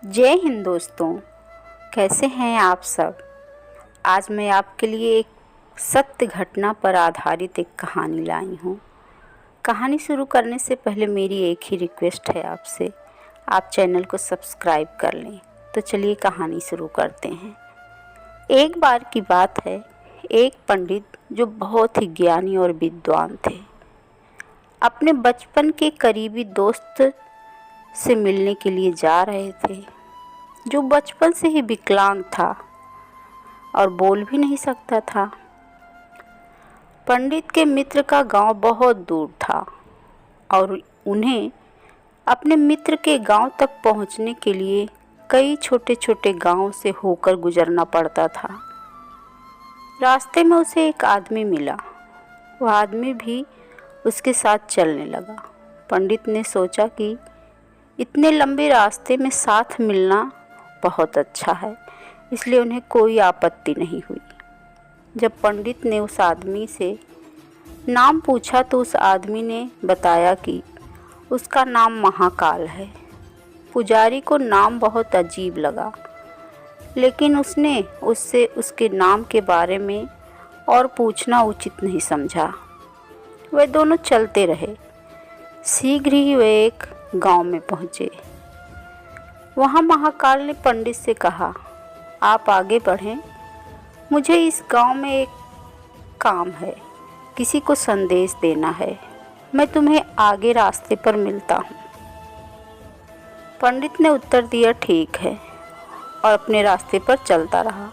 जय हिंद दोस्तों। कैसे हैं आप सब। आज मैं आपके लिए एक सत्य घटना पर आधारित एक कहानी लाई हूँ। कहानी शुरू करने से पहले मेरी एक ही रिक्वेस्ट है आपसे, आप चैनल को सब्सक्राइब कर लें। तो चलिए कहानी शुरू करते हैं। एक बार की बात है, एक पंडित जो बहुत ही ज्ञानी और विद्वान थे, अपने बचपन के करीबी दोस्त से मिलने के लिए जा रहे थे, जो बचपन से ही विकलांग था और बोल भी नहीं सकता था। पंडित के मित्र का गांव बहुत दूर था और उन्हें अपने मित्र के गांव तक पहुंचने के लिए कई छोटे छोटे गांवों से होकर गुजरना पड़ता था। रास्ते में उसे एक आदमी मिला। वह आदमी भी उसके साथ चलने लगा। पंडित ने सोचा कि इतने लंबे रास्ते में साथ मिलना बहुत अच्छा है, इसलिए उन्हें कोई आपत्ति नहीं हुई। जब पंडित ने उस आदमी से नाम पूछा तो उस आदमी ने बताया कि उसका नाम महाकाल है। पुजारी को नाम बहुत अजीब लगा, लेकिन उसने उससे उसके नाम के बारे में और पूछना उचित नहीं समझा। वे दोनों चलते रहे। शीघ्र ही वे एक गांव में पहुंचे। वहां महाकाल ने पंडित से कहा, आप आगे बढ़ें, मुझे इस गांव में एक काम है, किसी को संदेश देना है। मैं तुम्हें आगे रास्ते पर मिलता हूँ। पंडित ने उत्तर दिया, ठीक है, और अपने रास्ते पर चलता रहा।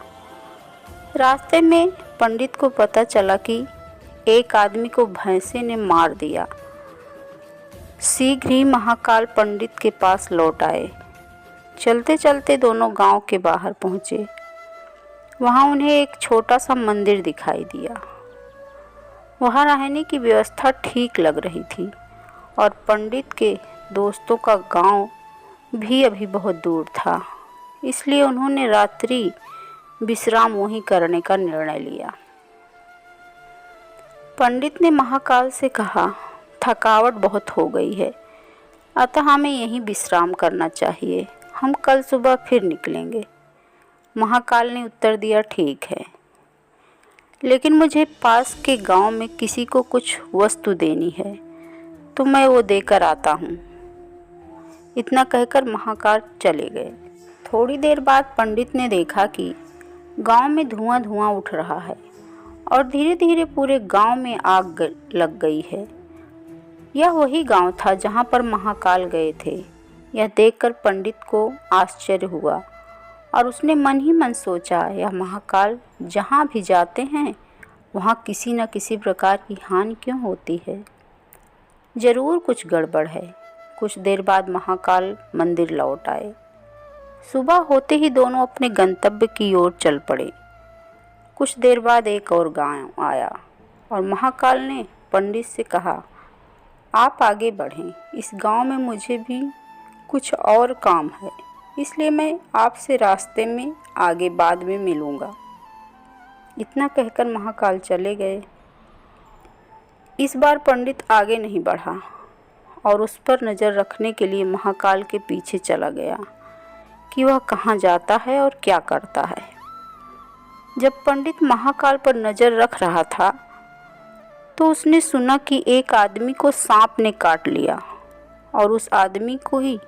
रास्ते में पंडित को पता चला कि एक आदमी को भैंसे ने मार दिया। शीघ्र ही महाकाल पंडित के पास लौट आए। चलते चलते दोनों गांव के बाहर पहुंचे। वहां उन्हें एक छोटा सा मंदिर दिखाई दिया। वहां रहने की व्यवस्था ठीक लग रही थी और पंडित के दोस्तों का गांव भी अभी बहुत दूर था, इसलिए उन्होंने रात्रि विश्राम वहीं करने का निर्णय लिया। पंडित ने महाकाल से कहा, थकावट बहुत हो गई है, अतः हमें यहीं विश्राम करना चाहिए। हम कल सुबह फिर निकलेंगे। महाकाल ने उत्तर दिया, ठीक है, लेकिन मुझे पास के गांव में किसी को कुछ वस्तु देनी है, तो मैं वो देकर आता हूँ। इतना कहकर महाकाल चले गए। थोड़ी देर बाद पंडित ने देखा कि गांव में धुआं धुआं उठ रहा है और धीरे धीरे पूरे गांव में आग लग गई है। यह वही गांव था जहां पर महाकाल गए थे। यह देखकर पंडित को आश्चर्य हुआ और उसने मन ही मन सोचा, यह महाकाल जहां भी जाते हैं वहां किसी न किसी प्रकार की हानि क्यों होती है। जरूर कुछ गड़बड़ है। कुछ देर बाद महाकाल मंदिर लौट आए। सुबह होते ही दोनों अपने गंतव्य की ओर चल पड़े। कुछ देर बाद एक और गांव आया और महाकाल ने पंडित से कहा, आप आगे बढ़ें, इस गांव में मुझे भी कुछ और काम है, इसलिए मैं आपसे रास्ते में आगे बाद में मिलूँगा। इतना कहकर महाकाल चले गए। इस बार पंडित आगे नहीं बढ़ा और उस पर नज़र रखने के लिए महाकाल के पीछे चला गया कि वह कहाँ जाता है और क्या करता है। जब पंडित महाकाल पर नज़र रख रहा था तो उसने सुना कि एक आदमी को सांप ने काट लिया और उस आदमी को ही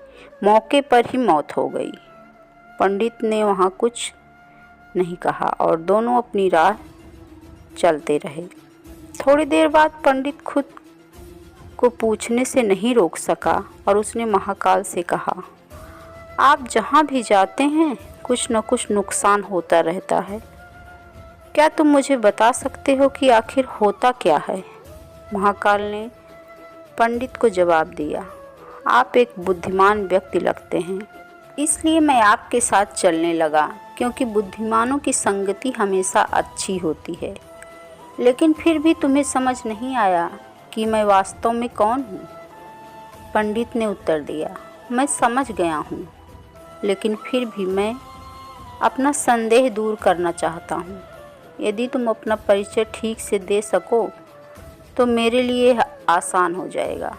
मौके पर ही मौत हो गई। पंडित ने वहाँ कुछ नहीं कहा और दोनों अपनी राह चलते रहे। थोड़ी देर बाद पंडित खुद को पूछने से नहीं रोक सका और उसने महाकाल से कहा, आप जहाँ भी जाते हैं कुछ न कुछ नुकसान होता रहता है, क्या तुम मुझे बता सकते हो कि आखिर होता क्या है। महाकाल ने पंडित को जवाब दिया, आप एक बुद्धिमान व्यक्ति लगते हैं, इसलिए मैं आपके साथ चलने लगा, क्योंकि बुद्धिमानों की संगति हमेशा अच्छी होती है। लेकिन फिर भी तुम्हें समझ नहीं आया कि मैं वास्तव में कौन हूँ। पंडित ने उत्तर दिया, मैं समझ गया हूँ, लेकिन फिर भी मैं अपना संदेह दूर करना चाहता हूँ। यदि तुम अपना परिचय ठीक से दे सको तो मेरे लिए आसान हो जाएगा।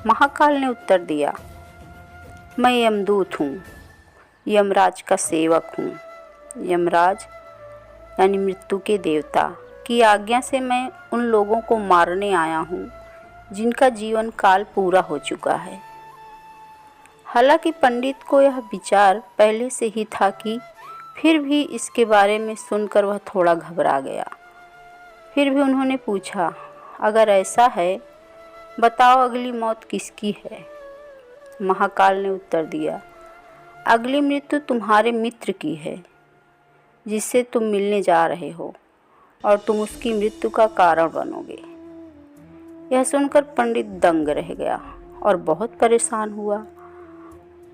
महाकाल ने उत्तर दिया, मैं यमदूत हूँ, यमराज का सेवक हूँ। यमराज यानी मृत्यु के देवता की आज्ञा से मैं उन लोगों को मारने आया हूँ जिनका जीवन काल पूरा हो चुका है। हालांकि पंडित को यह विचार पहले से ही था कि फिर भी इसके बारे में सुनकर वह थोड़ा घबरा गया। फिर भी उन्होंने पूछा, अगर ऐसा है बताओ अगली मौत किसकी है? महाकाल ने उत्तर दिया, अगली मृत्यु तुम्हारे मित्र की है जिससे तुम मिलने जा रहे हो और तुम उसकी मृत्यु का कारण बनोगे। यह सुनकर पंडित दंग रह गया और बहुत परेशान हुआ।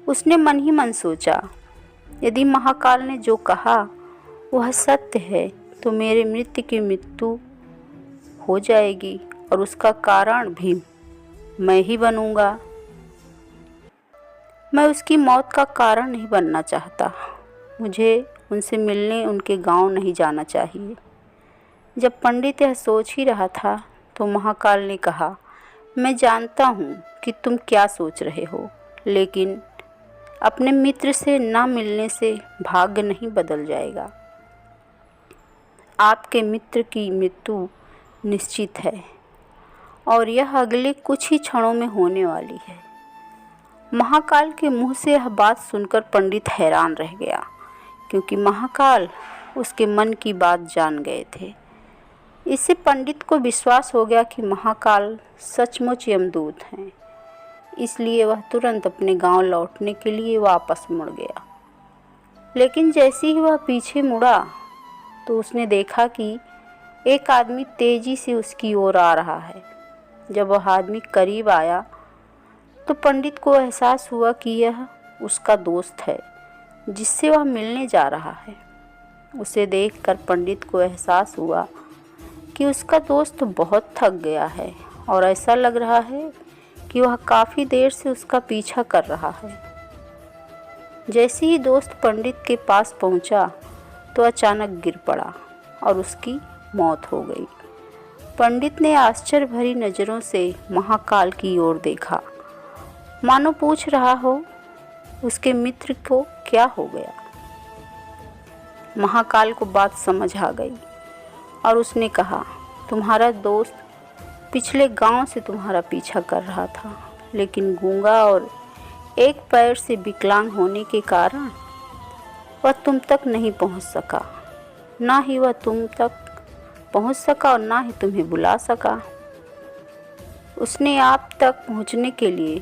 उसने मन ही मन सोचा, यदि महाकाल ने जो कहा वह सत्य है तो मेरे मित्र की मृत्यु हो जाएगी और उसका कारण भी मैं ही बनूंगा। मैं उसकी मौत का कारण नहीं बनना चाहता। मुझे उनसे मिलने उनके गांव नहीं जाना चाहिए। जब पंडित यह सोच ही रहा था तो महाकाल ने कहा, मैं जानता हूँ कि तुम क्या सोच रहे हो, लेकिन अपने मित्र से न मिलने से भाग्य नहीं बदल जाएगा। आपके मित्र की मृत्यु निश्चित है और यह अगले कुछ ही क्षणों में होने वाली है। महाकाल के मुंह से यह बात सुनकर पंडित हैरान रह गया, क्योंकि महाकाल उसके मन की बात जान गए थे। इससे पंडित को विश्वास हो गया कि महाकाल सचमुच यमदूत हैं। इसलिए वह तुरंत अपने गांव लौटने के लिए वापस मुड़ गया। लेकिन जैसे ही वह पीछे मुड़ा तो उसने देखा कि एक आदमी तेजी से उसकी ओर आ रहा है। जब वह आदमी करीब आया तो पंडित को एहसास हुआ कि यह उसका दोस्त है जिससे वह मिलने जा रहा है। उसे देखकर पंडित को एहसास हुआ कि उसका दोस्त बहुत थक गया है और ऐसा लग रहा है कि वह काफ़ी देर से उसका पीछा कर रहा है। जैसे ही दोस्त पंडित के पास पहुंचा तो अचानक गिर पड़ा और उसकी मौत हो गई। पंडित ने आश्चर्य भरी नज़रों से महाकाल की ओर देखा, मानो पूछ रहा हो उसके मित्र को क्या हो गया। महाकाल को बात समझ आ गई और उसने कहा, तुम्हारा दोस्त पिछले गांव से तुम्हारा पीछा कर रहा था, लेकिन गूंगा और एक पैर से विकलांग होने के कारण वह तुम तक नहीं पहुंच सका। ना ही वह तुम तक पहुंच सका और ना ही तुम्हें बुला सका। उसने आप तक पहुंचने के लिए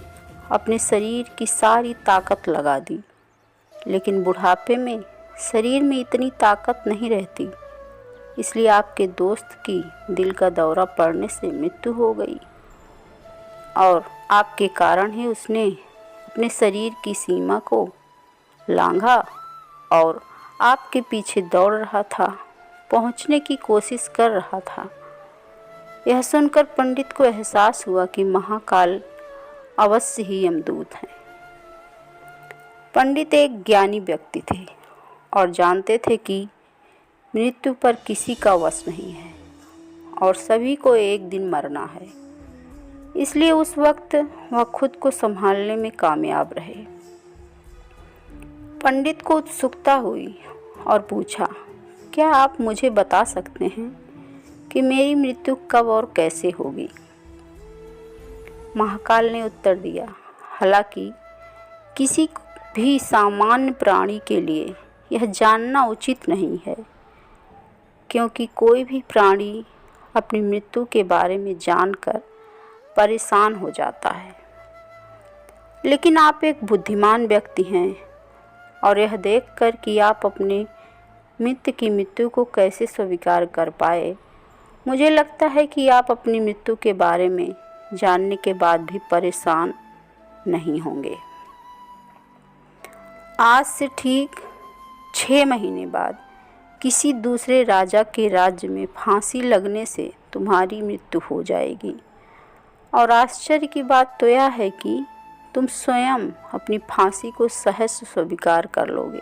अपने शरीर की सारी ताकत लगा दी, लेकिन बुढ़ापे में शरीर में इतनी ताकत नहीं रहती। इसलिए आपके दोस्त की दिल का दौरा पड़ने से मृत्यु हो गई और आपके कारण ही उसने अपने शरीर की सीमा को लांघा और आपके पीछे दौड़ रहा था, पहुंचने की कोशिश कर रहा था। यह सुनकर पंडित को एहसास हुआ कि महाकाल अवश्य ही यमदूत हैं। पंडित एक ज्ञानी व्यक्ति थे और जानते थे कि मृत्यु पर किसी का वश नहीं है और सभी को एक दिन मरना है। इसलिए उस वक्त वह खुद को संभालने में कामयाब रहे। पंडित को उत्सुकता हुई और पूछा, क्या आप मुझे बता सकते हैं कि मेरी मृत्यु कब और कैसे होगी? महाकाल ने उत्तर दिया, हालांकि किसी भी सामान्य प्राणी के लिए यह जानना उचित नहीं है, क्योंकि कोई भी प्राणी अपनी मृत्यु के बारे में जानकर परेशान हो जाता है। लेकिन आप एक बुद्धिमान व्यक्ति हैं और यह देखकर कि आप अपने मित्र की मृत्यु को कैसे स्वीकार कर पाए, मुझे लगता है कि आप अपनी मृत्यु के बारे में जानने के बाद भी परेशान नहीं होंगे। आज से ठीक 6 महीने बाद किसी दूसरे राजा के राज्य में फांसी लगने से तुम्हारी मृत्यु हो जाएगी। और आश्चर्य की बात तो यह है कि तुम स्वयं अपनी फांसी को सहज स्वीकार कर लोगे।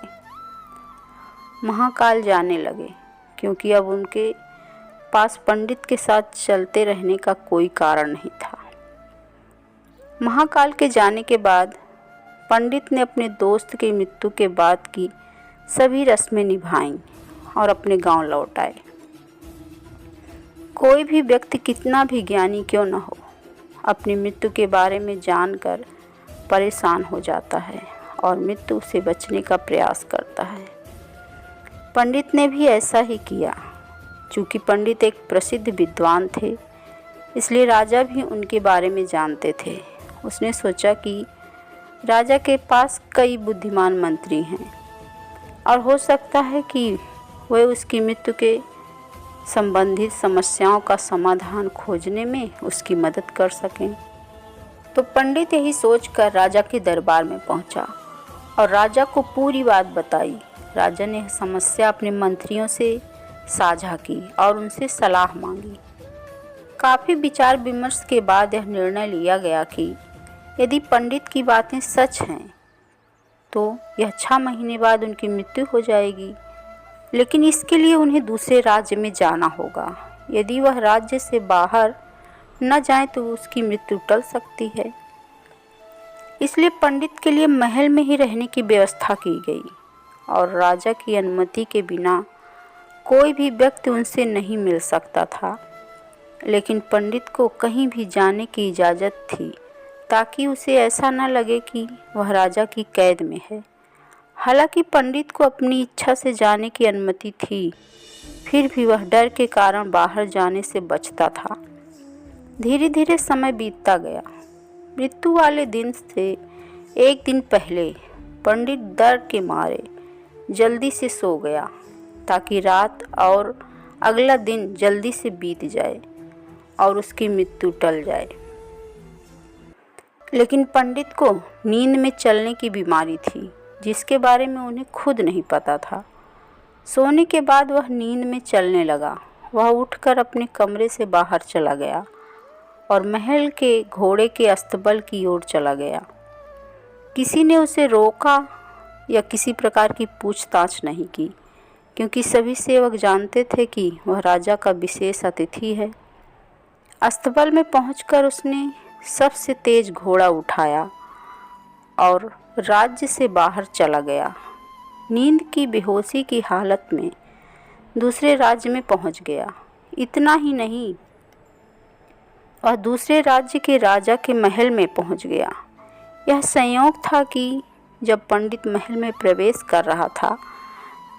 महाकाल जाने लगे, क्योंकि अब उनके पास पंडित के साथ चलते रहने का कोई कारण नहीं था। महाकाल के जाने के बाद पंडित ने अपने दोस्त की मृत्यु के बाद की सभी रस्में निभाईं और अपने गांव लौट आए। कोई भी व्यक्ति कितना भी ज्ञानी क्यों न हो, अपनी मृत्यु के बारे में जानकर परेशान हो जाता है और मृत्यु से बचने का प्रयास करता है। पंडित ने भी ऐसा ही किया। चूँकि पंडित एक प्रसिद्ध विद्वान थे, इसलिए राजा भी उनके बारे में जानते थे। उसने सोचा कि राजा के पास कई बुद्धिमान मंत्री हैं और हो सकता है कि वे उसकी मृत्यु के संबंधित समस्याओं का समाधान खोजने में उसकी मदद कर सकें। तो पंडित यही सोचकर राजा के दरबार में पहुंचा और राजा को पूरी बात बताई। राजा ने यह समस्या अपने मंत्रियों से साझा की और उनसे सलाह मांगी। काफ़ी विचार विमर्श के बाद यह निर्णय लिया गया कि यदि पंडित की बातें सच हैं तो यह 6 महीने बाद उनकी मृत्यु हो जाएगी, लेकिन इसके लिए उन्हें दूसरे राज्य में जाना होगा। यदि वह राज्य से बाहर न जाए तो उसकी मृत्यु टल सकती है। इसलिए पंडित के लिए महल में ही रहने की व्यवस्था की गई और राजा की अनुमति के बिना कोई भी व्यक्ति उनसे नहीं मिल सकता था। लेकिन पंडित को कहीं भी जाने की इजाज़त थी ताकि उसे ऐसा न लगे कि वह राजा की कैद में है। हालांकि पंडित को अपनी इच्छा से जाने की अनुमति थी, फिर भी वह डर के कारण बाहर जाने से बचता था। धीरे धीरे समय बीतता गया। मृत्यु वाले दिन से एक दिन पहले पंडित डर के मारे जल्दी से सो गया ताकि रात और अगला दिन जल्दी से बीत जाए और उसकी मृत्यु टल जाए। लेकिन पंडित को नींद में चलने की बीमारी थी, जिसके बारे में उन्हें खुद नहीं पता था। सोने के बाद वह नींद में चलने लगा। वह उठकर अपने कमरे से बाहर चला गया और महल के घोड़े के अस्तबल की ओर चला गया। किसी ने उसे रोका या किसी प्रकार की पूछताछ नहीं की, क्योंकि सभी सेवक जानते थे कि वह राजा का विशेष अतिथि है। अस्तबल में पहुंचकर उसने सबसे तेज घोड़ा उठाया और राज्य से बाहर चला गया। नींद की बेहोशी की हालत में दूसरे राज्य में पहुंच गया। इतना ही नहीं, वह दूसरे राज्य के राजा के महल में पहुंच गया। यह संयोग था कि जब पंडित महल में प्रवेश कर रहा था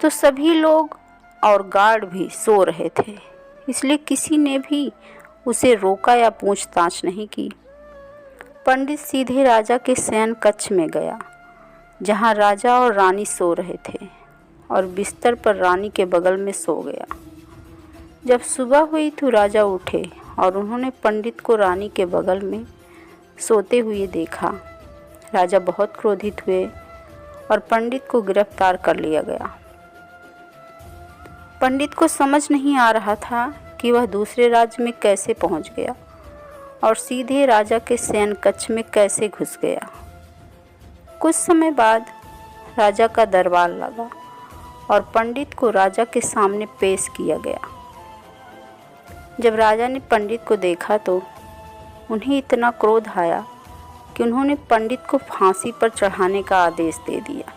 तो सभी लोग और गार्ड भी सो रहे थे, इसलिए किसी ने भी उसे रोका या पूछताछ नहीं की। पंडित सीधे राजा के शयन कक्ष में गया, जहां राजा और रानी सो रहे थे, और बिस्तर पर रानी के बगल में सो गया। जब सुबह हुई तो राजा उठे और उन्होंने पंडित को रानी के बगल में सोते हुए देखा। राजा बहुत क्रोधित हुए और पंडित को गिरफ्तार कर लिया गया। पंडित को समझ नहीं आ रहा था कि वह दूसरे राज्य में कैसे पहुंच गया और सीधे राजा के शयन कक्ष में कैसे घुस गया। कुछ समय बाद राजा का दरबार लगा और पंडित को राजा के सामने पेश किया गया। जब राजा ने पंडित को देखा तो उन्हें इतना क्रोध आया कि उन्होंने पंडित को फांसी पर चढ़ाने का आदेश दे दिया।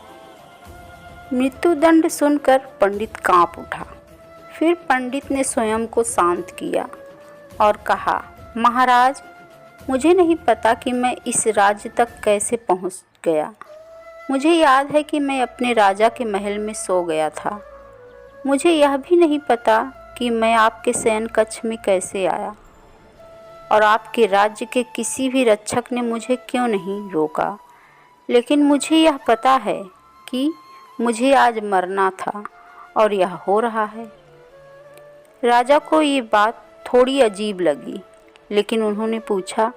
मृत्युदंड सुनकर पंडित कांप उठा। फिर पंडित ने स्वयं को शांत किया और कहा, महाराज, मुझे नहीं पता कि मैं इस राज्य तक कैसे पहुंच गया। मुझे याद है कि मैं अपने राजा के महल में सो गया था। मुझे यह भी नहीं पता कि मैं आपके शयन कक्ष में कैसे आया और आपके राज्य के किसी भी रक्षक ने मुझे क्यों नहीं रोका। लेकिन मुझे यह पता है कि मुझे आज मरना था और यह हो रहा है। राजा को ये बात थोड़ी अजीब लगी, लेकिन उन्होंने पूछा,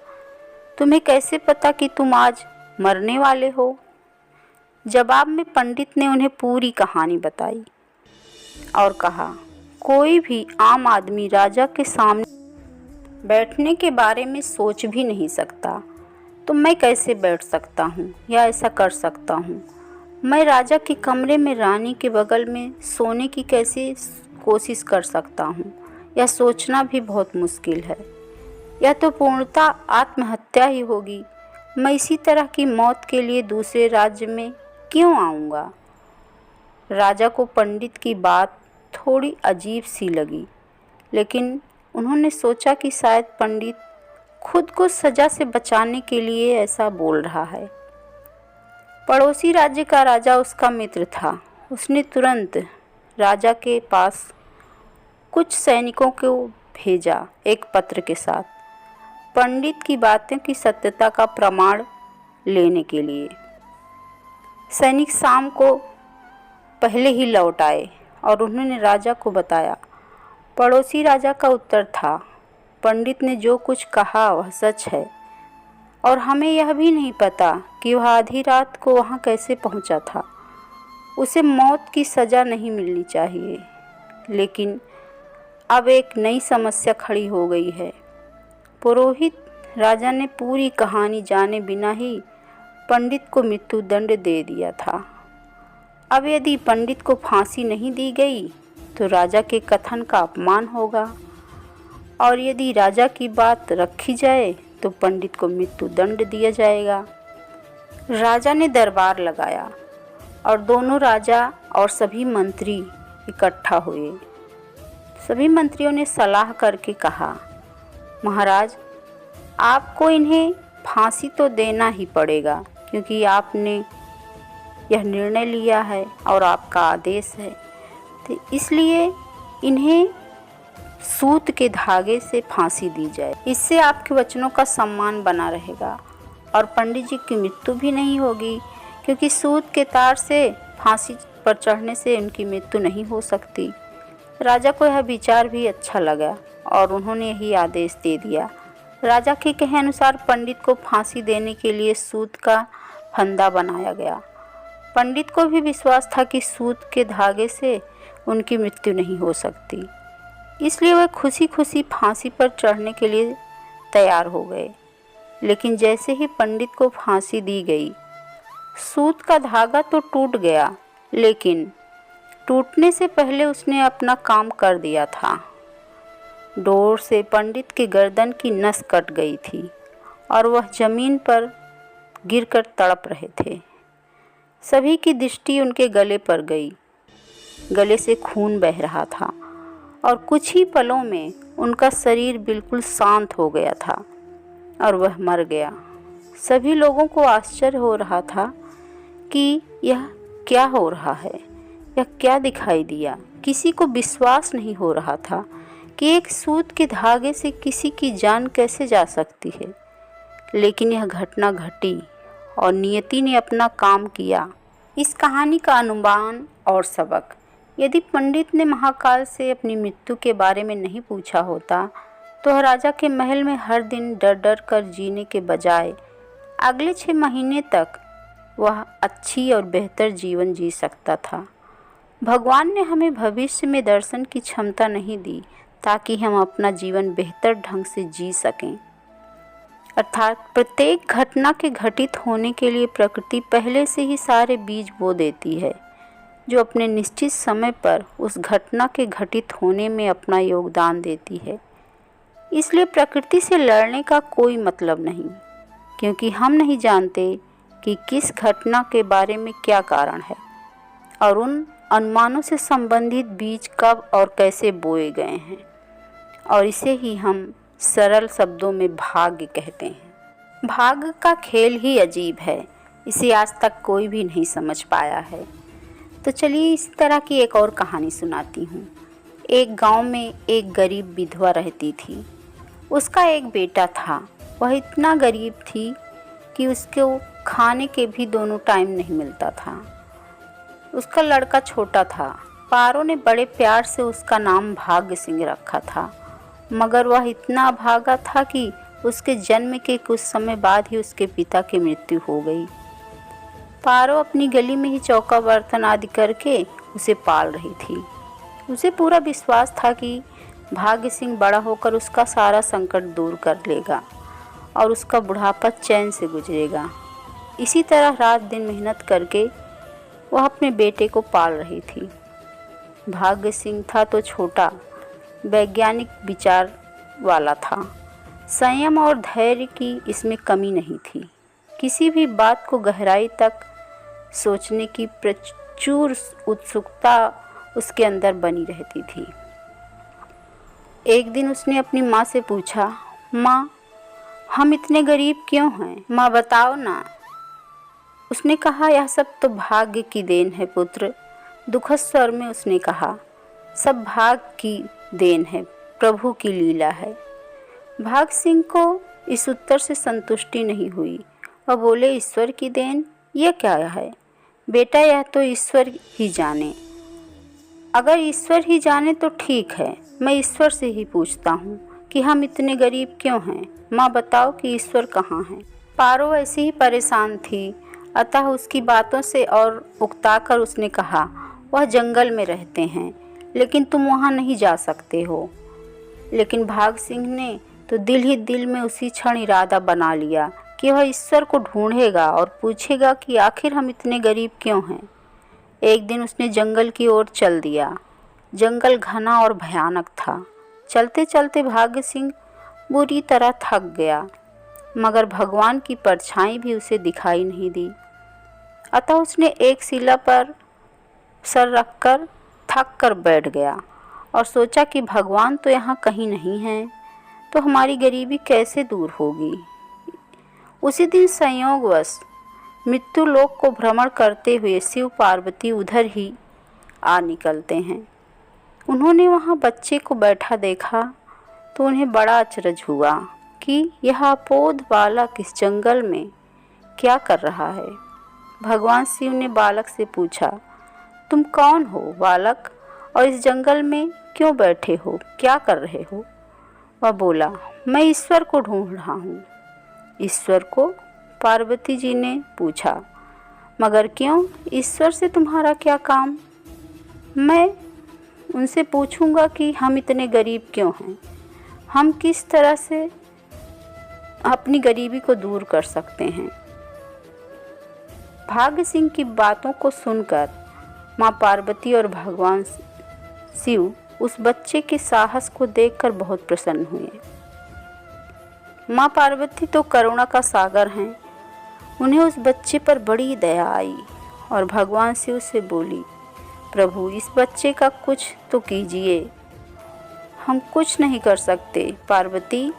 तुम्हें कैसे पता कि तुम आज मरने वाले हो? जवाब में पंडित ने उन्हें पूरी कहानी बताई और कहा, कोई भी आम आदमी राजा के सामने बैठने के बारे में सोच भी नहीं सकता, तो मैं कैसे बैठ सकता हूँ या ऐसा कर सकता हूँ? मैं राजा के कमरे में रानी के बगल में सोने की कैसे कोशिश कर सकता हूँ? यह सोचना भी बहुत मुश्किल है। यह तो पूर्णतः आत्महत्या ही होगी। मैं इसी तरह की मौत के लिए दूसरे राज्य में क्यों आऊँगा। राजा को पंडित की बात थोड़ी अजीब सी लगी, लेकिन उन्होंने सोचा कि शायद पंडित खुद को सज़ा से बचाने के लिए ऐसा बोल रहा है। पड़ोसी राज्य का राजा उसका मित्र था। उसने तुरंत राजा के पास कुछ सैनिकों को भेजा एक पत्र के साथ, पंडित की बातों की सत्यता का प्रमाण लेने के लिए। सैनिक शाम को पहले ही लौट आए और उन्होंने राजा को बताया। पड़ोसी राजा का उत्तर था, पंडित ने जो कुछ कहा वह सच है और हमें यह भी नहीं पता कि वह आधी रात को वहाँ कैसे पहुँचा था। उसे मौत की सज़ा नहीं मिलनी चाहिए, लेकिन अब एक नई समस्या खड़ी हो गई है। पुरोहित राजा ने पूरी कहानी जाने बिना ही पंडित को मृत्यु दंड दे दिया था। अब यदि पंडित को फांसी नहीं दी गई तो राजा के कथन का अपमान होगा, और यदि राजा की बात रखी जाए तो पंडित को मृत्यु दंड दिया जाएगा। राजा ने दरबार लगाया और दोनों राजा और सभी मंत्री इकट्ठा हुए। सभी मंत्रियों ने सलाह करके कहा, महाराज, आपको इन्हें फांसी तो देना ही पड़ेगा, क्योंकि आपने यह निर्णय लिया है और आपका आदेश है। तो इसलिए इन्हें सूत के धागे से फांसी दी जाए। इससे आपके वचनों का सम्मान बना रहेगा और पंडित जी की मृत्यु भी नहीं होगी, क्योंकि सूत के तार से फांसी पर चढ़ने से उनकी मृत्यु नहीं हो सकती। राजा को यह विचार भी अच्छा लगा और उन्होंने यही आदेश दे दिया। राजा के कहे अनुसार पंडित को फांसी देने के लिए सूत का फंदा बनाया गया। पंडित को भी विश्वास था कि सूत के धागे से उनकी मृत्यु नहीं हो सकती, इसलिए वह खुशी खुशी फांसी पर चढ़ने के लिए तैयार हो गए। लेकिन जैसे ही पंडित को फांसी दी गई, सूत का धागा तो टूट गया, लेकिन टूटने से पहले उसने अपना काम कर दिया था। डोर से पंडित की गर्दन की नस कट गई थी और वह जमीन पर गिरकर तड़प रहे थे। सभी की दृष्टि उनके गले पर गई। गले से खून बह रहा था और कुछ ही पलों में उनका शरीर बिल्कुल शांत हो गया था और वह मर गया। सभी लोगों को आश्चर्य हो रहा था कि यह क्या हो रहा है, यह क्या दिखाई दिया। किसी को विश्वास नहीं हो रहा था कि एक सूत के धागे से किसी की जान कैसे जा सकती है। लेकिन यह घटना घटी और नियति ने अपना काम किया। इस कहानी का अनुमान और सबक, यदि पंडित ने महाकाल से अपनी मृत्यु के बारे में नहीं पूछा होता तो राजा के महल में हर दिन डर डर कर जीने के बजाय अगले 6 महीने तक वह अच्छी और बेहतर जीवन जी सकता था। भगवान ने हमें भविष्य में दर्शन की क्षमता नहीं दी ताकि हम अपना जीवन बेहतर ढंग से जी सकें। अर्थात प्रत्येक घटना के घटित होने के लिए प्रकृति पहले से ही सारे बीज बो देती है, जो अपने निश्चित समय पर उस घटना के घटित होने में अपना योगदान देती है। इसलिए प्रकृति से लड़ने का कोई मतलब नहीं, क्योंकि हम नहीं जानते कि किस घटना के बारे में क्या कारण है और उन अनुमानों से संबंधित बीज कब और कैसे बोए गए हैं, और इसे ही हम सरल शब्दों में भाग्य कहते हैं। भाग्य का खेल ही अजीब है, इसे आज तक कोई भी नहीं समझ पाया है। तो चलिए इस तरह की एक और कहानी सुनाती हूँ। एक गांव में एक गरीब विधवा रहती थी। उसका एक बेटा था। वह इतना गरीब थी कि उसको खाने के भी दोनों टाइम नहीं मिलता था। उसका लड़का छोटा था। पारों ने बड़े प्यार से उसका नाम भाग्य सिंह रखा था, मगर वह इतना अभागा था कि उसके जन्म के कुछ समय बाद ही उसके पिता की मृत्यु हो गई। पारो अपनी गली में ही चौका बर्तन आदि करके उसे पाल रही थी। उसे पूरा विश्वास था कि भाग्य सिंह बड़ा होकर उसका सारा संकट दूर कर लेगा और उसका बुढ़ापा चैन से गुजरेगा। इसी तरह रात दिन मेहनत करके वह अपने बेटे को पाल रही थी। भाग्य सिंह था तो छोटा, वैज्ञानिक विचार वाला था। संयम और धैर्य की इसमें कमी नहीं थी। किसी भी बात को गहराई तक सोचने की प्रचुर उत्सुकता उसके अंदर बनी रहती थी। एक दिन उसने अपनी माँ से पूछा, माँ, हम इतने गरीब क्यों हैं? माँ बताओ ना। उसने कहा, यह सब तो भाग्य की देन है पुत्र। दुखद स्वर में उसने कहा, सब भाग्य की देन है, प्रभु की लीला है। भाग सिंह को इस उत्तर से संतुष्टि नहीं हुई। वह बोले, ईश्वर की देन? यह क्या है बेटा? यह तो ईश्वर ही जाने। अगर ईश्वर ही जाने तो ठीक है, मैं ईश्वर से ही पूछता हूँ कि हम इतने गरीब क्यों हैं। माँ बताओ कि ईश्वर कहाँ हैं? पारो ऐसी ही परेशान थी, अतः उसकी बातों से और उकताकर उसने कहा, वह जंगल में रहते हैं, लेकिन तुम वहाँ नहीं जा सकते हो। लेकिन भाग सिंह ने तो दिल ही दिल में उसी क्षण इरादा बना लिया कि वह ईश्वर को ढूंढेगा और पूछेगा कि आखिर हम इतने गरीब क्यों हैं। एक दिन उसने जंगल की ओर चल दिया। जंगल घना और भयानक था। चलते चलते भाग सिंह बुरी तरह थक गया, मगर भगवान की परछाई भी उसे दिखाई नहीं दी। अतः उसने एक शिला पर सर रखकर थक कर बैठ गया और सोचा कि भगवान तो यहाँ कहीं नहीं हैं, तो हमारी गरीबी कैसे दूर होगी। उसी दिन संयोगवश मृत्यु लोक को भ्रमण करते हुए शिव पार्वती उधर ही आ निकलते हैं। उन्होंने वहाँ बच्चे को बैठा देखा तो उन्हें बड़ा अचरज हुआ कि यह अपोध बालक इस जंगल में क्या कर रहा है। भगवान शिव ने बालक से पूछा, तुम कौन हो बालक, और इस जंगल में क्यों बैठे हो, क्या कर रहे हो? वह बोला, मैं ईश्वर को ढूंढ रहा हूँ। ईश्वर को? पार्वती जी ने पूछा, मगर क्यों? ईश्वर से तुम्हारा क्या काम? मैं उनसे पूछूंगा कि हम इतने गरीब क्यों हैं, हम किस तरह से अपनी गरीबी को दूर कर सकते हैं। भाग सिंह की बातों को सुनकर माँ पार्वती और भगवान शिव उस बच्चे के साहस को देखकर बहुत प्रसन्न हुए। माँ पार्वती तो करुणा का सागर हैं। उन्हें उस बच्चे पर बड़ी दया आई और भगवान शिव से बोली, प्रभु इस बच्चे का कुछ तो कीजिए। हम कुछ नहीं कर सकते पार्वती,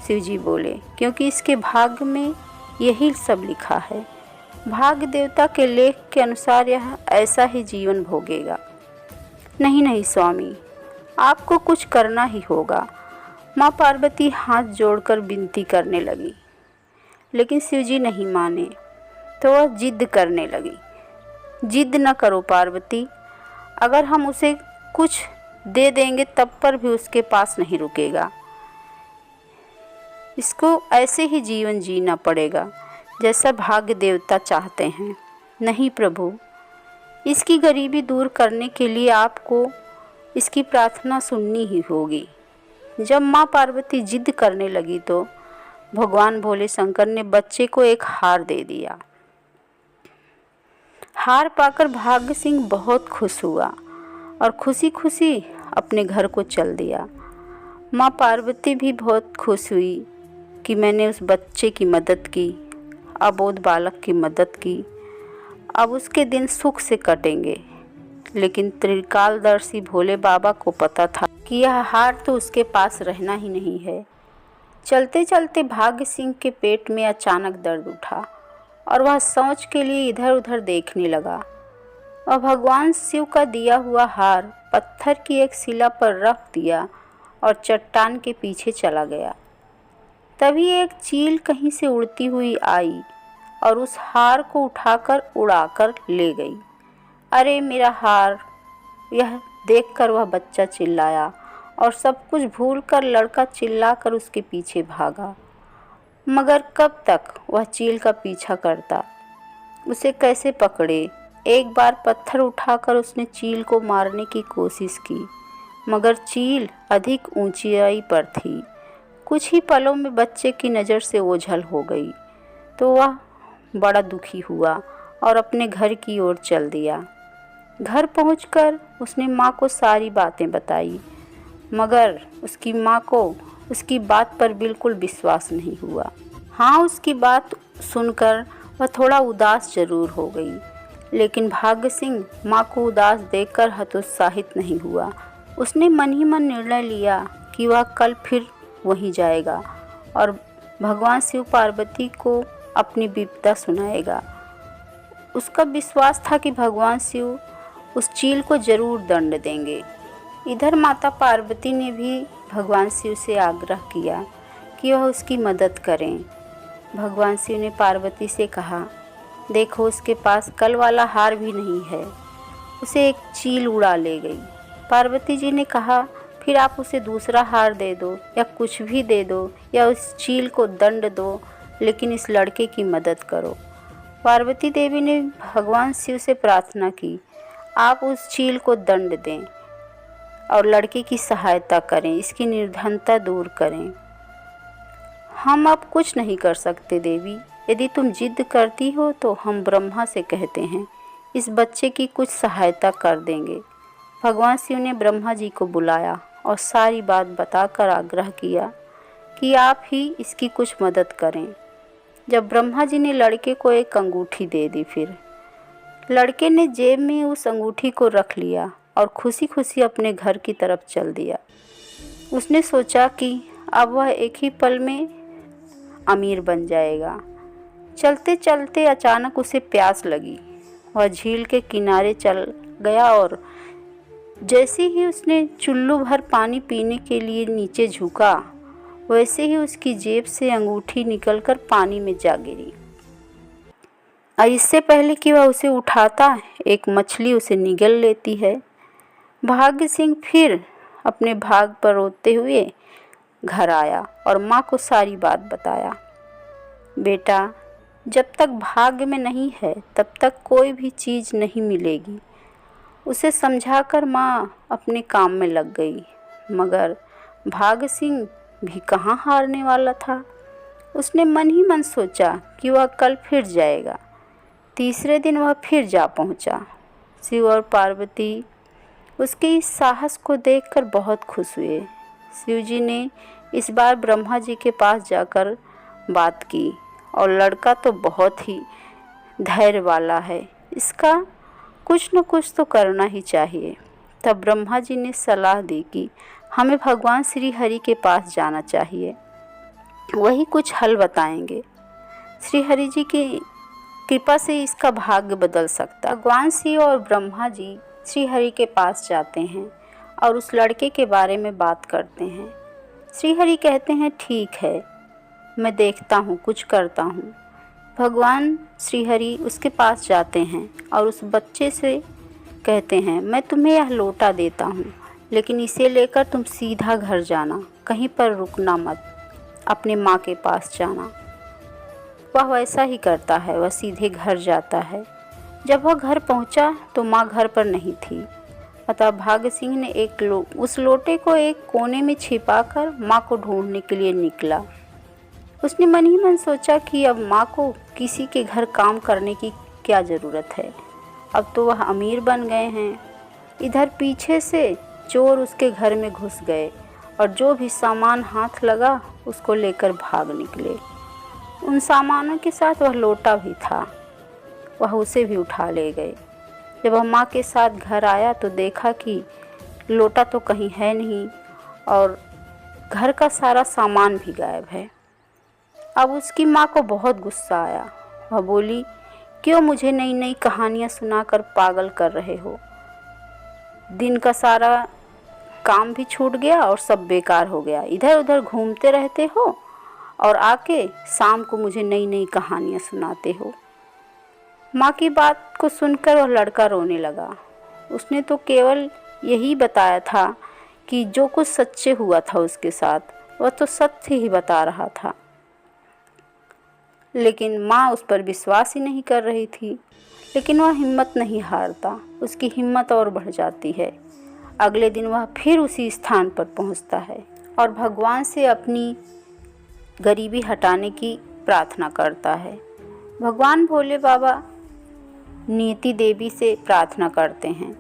शिव जी बोले, क्योंकि इसके भाग्य में यही सब लिखा है। भाग्य देवता के लेख के अनुसार यह ऐसा ही जीवन भोगेगा। नहीं नहीं स्वामी, आपको कुछ करना ही होगा। माँ पार्वती हाथ जोड़कर विनती करने लगी, लेकिन शिवजी नहीं माने तो वह जिद करने लगी। जिद न करो पार्वती, अगर हम उसे कुछ दे देंगे तब पर भी उसके पास नहीं रुकेगा। इसको ऐसे ही जीवन जीना पड़ेगा जैसा भाग्य देवता चाहते हैं। नहीं प्रभु, इसकी गरीबी दूर करने के लिए आपको इसकी प्रार्थना सुननी ही होगी। जब माँ पार्वती जिद करने लगी तो भगवान भोले शंकर ने बच्चे को एक हार दे दिया। हार पाकर भाग्य सिंह बहुत खुश हुआ और खुशी खुशी अपने घर को चल दिया। माँ पार्वती भी बहुत खुश हुई कि मैंने उस बच्चे की मदद की, अबोध बालक की मदद की। अब उसके दिन सुख से कटेंगे। लेकिन त्रिकालदर्शी भोले बाबा को पता था कि यह हार तो उसके पास रहना ही नहीं है। चलते चलते भाग्य सिंह के पेट में अचानक दर्द उठा और वह सोच के लिए इधर उधर देखने लगा। वह भगवान शिव का दिया हुआ हार पत्थर की एक शिला पर रख दिया और चट्टान के पीछे चला गया। तभी एक चील कहीं से उड़ती हुई आई और उस हार को उठाकर उड़ाकर ले गई। अरे मेरा हार! यह देखकर वह बच्चा चिल्लाया और सब कुछ भूलकर लड़का चिल्लाकर उसके पीछे भागा। मगर कब तक वह चील का पीछा करता, उसे कैसे पकड़े? एक बार पत्थर उठाकर उसने चील को मारने की कोशिश की, मगर चील अधिक ऊंचाई पर थी। कुछ ही पलों में बच्चे की नज़र से ओझल हो गई तो वह बड़ा दुखी हुआ और अपने घर की ओर चल दिया। घर पहुंचकर उसने माँ को सारी बातें बताई, मगर उसकी माँ को उसकी बात पर बिल्कुल विश्वास नहीं हुआ। हाँ, उसकी बात सुनकर वह थोड़ा उदास जरूर हो गई, लेकिन भाग्य सिंह माँ को उदास देखकर हतोत्साहित नहीं हुआ। उसने मन ही मन निर्णय लिया कि वह कल फिर वहीं जाएगा और भगवान शिव पार्वती को अपनी विपदा सुनाएगा। उसका विश्वास था कि भगवान शिव उस चील को जरूर दंड देंगे। इधर माता पार्वती ने भी भगवान शिव से आग्रह किया कि वह उसकी मदद करें। भगवान शिव ने पार्वती से कहा, देखो उसके पास कल वाला हार भी नहीं है, उसे एक चील उड़ा ले गई। पार्वती जी ने कहा, फिर आप उसे दूसरा हार दे दो या कुछ भी दे दो या उस चील को दंड दो, लेकिन इस लड़के की मदद करो। पार्वती देवी ने भगवान शिव से प्रार्थना की, आप उस चील को दंड दें और लड़के की सहायता करें, इसकी निर्धनता दूर करें। हम अब कुछ नहीं कर सकते देवी, यदि तुम जिद करती हो तो हम ब्रह्मा से कहते हैं, इस बच्चे की कुछ सहायता कर देंगे। भगवान शिव ने ब्रह्मा जी को बुलाया और सारी बात बताकर आग्रह किया कि आप ही इसकी कुछ मदद करें। जब ब्रह्मा जी ने लड़के को एक अंगूठी दे दी, फिर लड़के ने जेब में उस अंगूठी को रख लिया और खुशी खुशी अपने घर की तरफ चल दिया। उसने सोचा कि अब वह एक ही पल में अमीर बन जाएगा। चलते चलते अचानक उसे प्यास लगी। वह झील के किनारे चल गया और जैसे ही उसने चुल्लू भर पानी पीने के लिए नीचे झुका, वैसे ही उसकी जेब से अंगूठी निकलकर पानी में जा गिरी। और इससे पहले कि वह उसे उठाता, एक मछली उसे निगल लेती है। भाग्य सिंह फिर अपने भाग पर रोते हुए घर आया और माँ को सारी बात बताया। बेटा, जब तक भाग्य में नहीं है तब तक कोई भी चीज़ नहीं मिलेगी। उसे समझाकर माँ अपने काम में लग गई, मगर भाग्य सिंह भी कहाँ हारने वाला था। उसने मन ही मन सोचा कि वह कल फिर जाएगा। तीसरे दिन वह फिर जा पहुँचा। शिव और पार्वती उसके इस साहस को देखकर बहुत खुश हुए। शिव जी ने इस बार ब्रह्मा जी के पास जाकर बात की और लड़का तो बहुत ही धैर्य वाला है, इसका कुछ न कुछ तो करना ही चाहिए। तब ब्रह्मा जी ने सलाह दी कि हमें भगवान श्री हरि के पास जाना चाहिए, वही कुछ हल बताएंगे। श्री हरि जी की कृपा से इसका भाग्य बदल सकता। भगवान शिव और ब्रह्मा जी श्री हरि के पास जाते हैं और उस लड़के के बारे में बात करते हैं। श्री हरि कहते हैं, ठीक है, मैं देखता हूँ, कुछ करता हूँ। भगवान श्री हरि उसके पास जाते हैं और उस बच्चे से कहते हैं, मैं तुम्हें यह लोटा देता हूँ, लेकिन इसे लेकर तुम सीधा घर जाना, कहीं पर रुकना मत, अपने माँ के पास जाना। वह वैसा ही करता है, वह सीधे घर जाता है। जब वह घर पहुँचा तो माँ घर पर नहीं थी। अतः भाग्य सिंह ने उस लोटे को एक कोने में छिपाकर माँ को ढूंढने के लिए निकला। उसने मन ही मन सोचा कि अब माँ को किसी के घर काम करने की क्या ज़रूरत है, अब तो वह अमीर बन गए हैं। इधर पीछे से चोर उसके घर में घुस गए और जो भी सामान हाथ लगा उसको लेकर भाग निकले। उन सामानों के साथ वह लोटा भी था, वह उसे भी उठा ले गए। जब वह माँ के साथ घर आया तो देखा कि लोटा तो कहीं है नहीं और घर का सारा सामान भी गायब है। अब उसकी माँ को बहुत गुस्सा आया। वह बोली, क्यों मुझे नई नई कहानियाँ सुनाकर पागल कर रहे हो? दिन का सारा काम भी छूट गया और सब बेकार हो गया। इधर उधर घूमते रहते हो और आके शाम को मुझे नई नई कहानियाँ सुनाते हो। माँ की बात को सुनकर वह लड़का रोने लगा। उसने तो केवल यही बताया था कि जो कुछ सच्चे हुआ था उसके साथ, वह तो सत्य ही बता रहा था, लेकिन माँ उस पर विश्वास ही नहीं कर रही थी। लेकिन वह हिम्मत नहीं हारता, उसकी हिम्मत और बढ़ जाती है। अगले दिन वह फिर उसी स्थान पर पहुँचता है और भगवान से अपनी गरीबी हटाने की प्रार्थना करता है। भगवान भोले बाबा नीति देवी से प्रार्थना करते हैं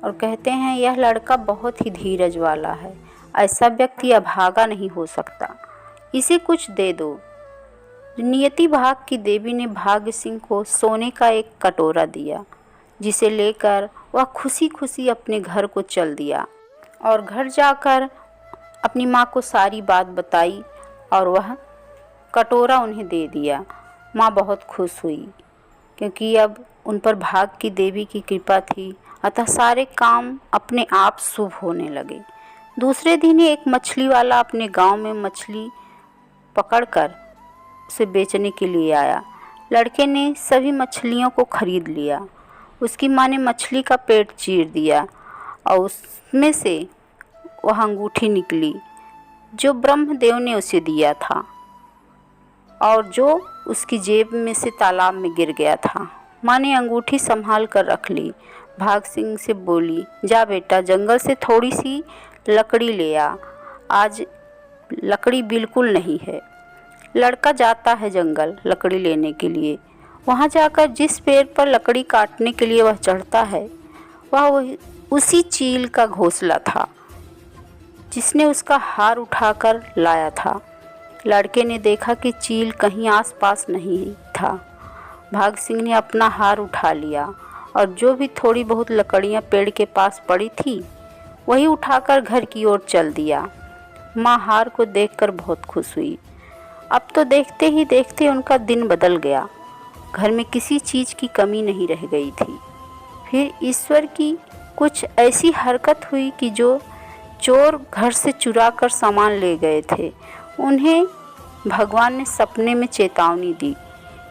और कहते हैं, यह लड़का बहुत ही धीरज वाला है, ऐसा व्यक्ति अभागा नहीं हो सकता, इसे कुछ दे दो। नियति भाग की देवी ने भाग्य सिंह को सोने का एक कटोरा दिया, जिसे लेकर वह खुशी खुशी अपने घर को चल दिया और घर जाकर अपनी माँ को सारी बात बताई और वह कटोरा उन्हें दे दिया। माँ बहुत खुश हुई क्योंकि अब उन पर भाग की देवी की कृपा थी, अतः सारे काम अपने आप शुभ होने लगे। दूसरे दिन ही एक मछली वाला अपने गांव में मछली पकड़कर उसे बेचने के लिए आया। लड़के ने सभी मछलियों को खरीद लिया। उसकी माँ ने मछली का पेट चीर दिया और उसमें से वह अंगूठी निकली जो ब्रह्मदेव ने उसे दिया था और जो उसकी जेब में से तालाब में गिर गया था। माँ ने अंगूठी संभाल कर रख ली। भाग सिंह से बोली, जा बेटा, जंगल से थोड़ी सी लकड़ी ले आ, आज लकड़ी बिल्कुल नहीं है। लड़का जाता है जंगल लकड़ी लेने के लिए। वहाँ जाकर जिस पेड़ पर लकड़ी काटने के लिए वह चढ़ता है वह उसी चील का घोंसला था जिसने उसका हार उठाकर लाया था। लड़के ने देखा कि चील कहीं आसपास नहीं था। भाग सिंह ने अपना हार उठा लिया और जो भी थोड़ी बहुत लकड़ियाँ पेड़ के पास पड़ी थी वही उठाकर घर की ओर चल दिया। माँ हार को देखकर बहुत खुश हुई। अब तो देखते ही देखते उनका दिन बदल गया। घर में किसी चीज़ की कमी नहीं रह गई थी। फिर ईश्वर की कुछ ऐसी हरकत हुई कि जो चोर घर से चुरा कर सामान ले गए थे उन्हें भगवान ने सपने में चेतावनी दी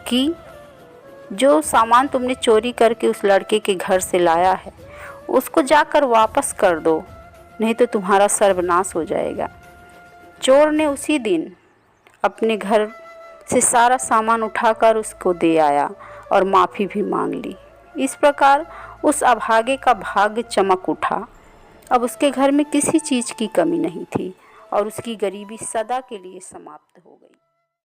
कि जो सामान तुमने चोरी करके उस लड़के के घर से लाया है उसको जाकर वापस कर दो, नहीं तो तुम्हारा सर्वनाश हो जाएगा। चोर ने उसी दिन अपने घर से सारा सामान उठाकर उसको दे आया और माफ़ी भी मांग ली। इस प्रकार उस अभागे का भाग्य चमक उठा। अब उसके घर में किसी चीज़ की कमी नहीं थी और उसकी गरीबी सदा के लिए समाप्त हो गई।